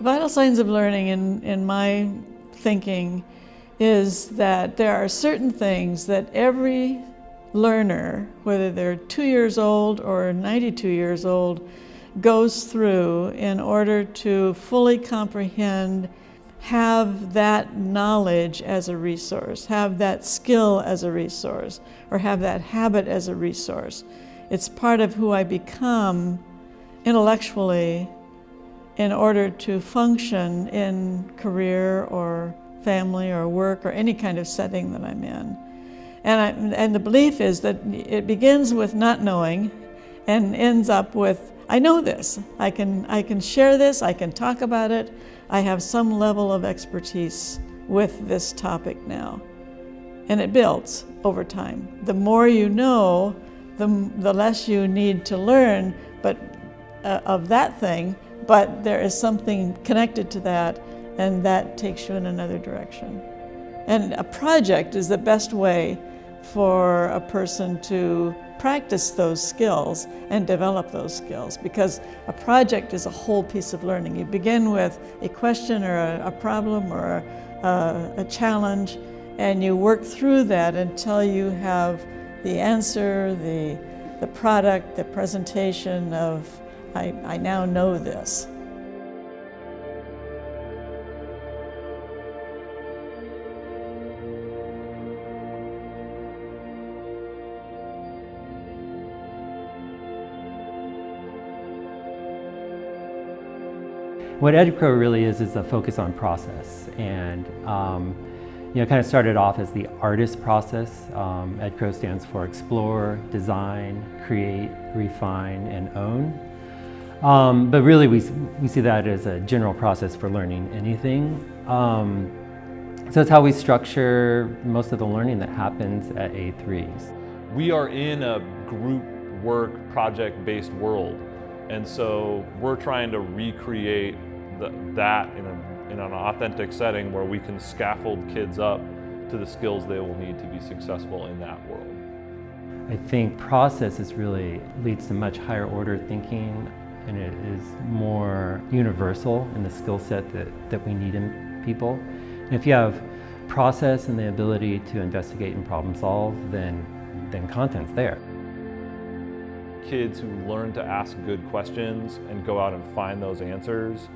Vital signs of learning in my thinking is that there are certain things that every learner, whether they're 2 years old or 92 years old, goes through in order to fully comprehend, have that knowledge as a resource, have that skill as a resource, or have that habit as a resource. It's part of who I become intellectually in order to function in career or family or work or any kind of setting that I'm in. And the belief is that it begins with not knowing and ends up with, I know this, I can share this, I can talk about it, I have some level of expertise with this topic now. And it builds over time. The more you know, the less you need to learn of that thing, but there is something connected to that, and that takes you in another direction. And a project is the best way for a person to practice those skills and develop those skills, because a project is a whole piece of learning. You begin with a question or a problem or a challenge, and you work through that until you have the answer, the product, the presentation of, I now know this. What EdCro really is a focus on process, and kind of started off as the artist process. EdCro stands for Explore, Design, Create, Refine, and Own. But really we see that as a general process for learning anything. So it's how we structure most of the learning that happens at A3s. We are in a group work, project-based world. And so we're trying to recreate that in an authentic setting where we can scaffold kids up to the skills they will need to be successful in that world. I think process really leads to much higher order thinking, and it is more universal in the skill set that we need in people. And if you have process and the ability to investigate and problem solve, then content's there. Kids who learn to ask good questions and go out and find those answers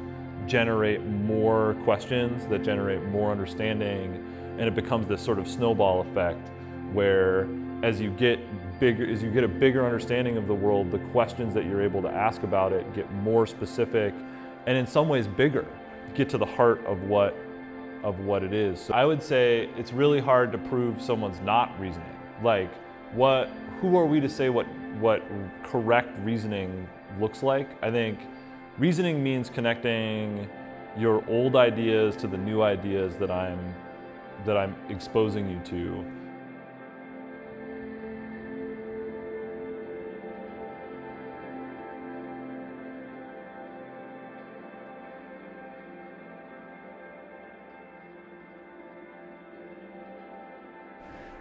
generate more questions that generate more understanding, and it becomes this sort of snowball effect where as you get a bigger understanding of the world, the questions that you're able to ask about it get more specific and in some ways bigger, get to the heart of what it is. So I would say it's really hard to prove someone's not reasoning. Like, who are we to say what correct reasoning looks like? I think reasoning means connecting your old ideas to the new ideas that I'm exposing you to.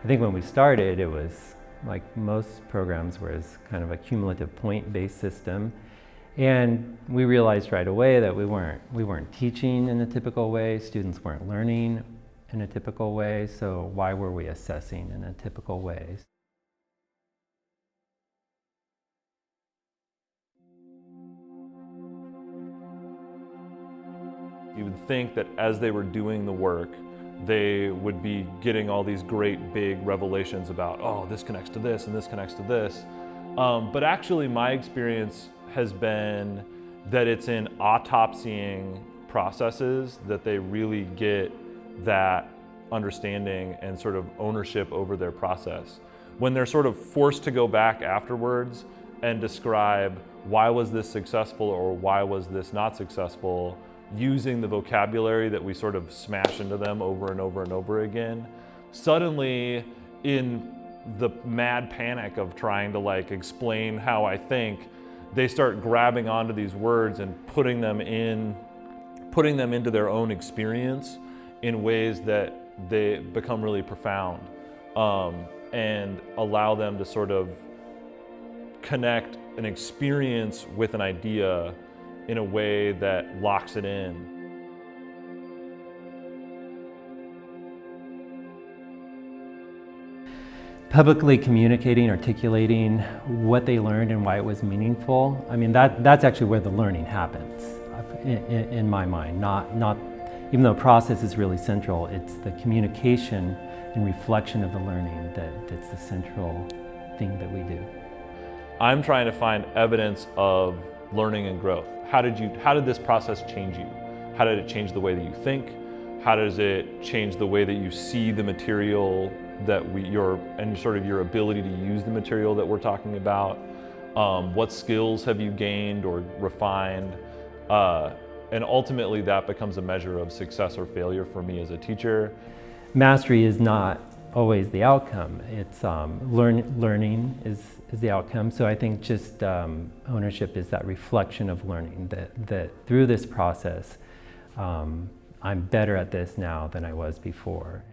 I think when we started, it was like most programs, where it's kind of a cumulative point-based system. And we realized right away that we weren't teaching in a typical way, students weren't learning in a typical way, so why were we assessing in a typical way? You would think that as they were doing the work, they would be getting all these great big revelations about, oh, this connects to this and this connects to this. But actually my experience has been that it's in autopsying processes that they really get that understanding and sort of ownership over their process. When they're sort of forced to go back afterwards and describe why was this successful or why was this not successful, using the vocabulary that we sort of smash into them over and over and over again, suddenly in the mad panic of trying to explain how I think, they start grabbing onto these words and putting them into their own experience in ways that they become really profound, and allow them to sort of connect an experience with an idea in a way that locks it in. publicly communicating, articulating what they learned and why it was meaningful. I mean, that's actually where the learning happens, in my mind. Not even though process is really central, it's the communication and reflection of the learning that's the central thing that we do. I'm trying to find evidence of learning and growth. How did this process change you? How did it change the way that you think? How does it change the way that you see the material and sort of your ability to use the material that we're talking about? What skills have you gained or refined? And ultimately that becomes a measure of success or failure for me as a teacher. Mastery is not always the outcome. It's learning is the outcome. So I think just ownership is that reflection of learning, that through this process, I'm better at this now than I was before.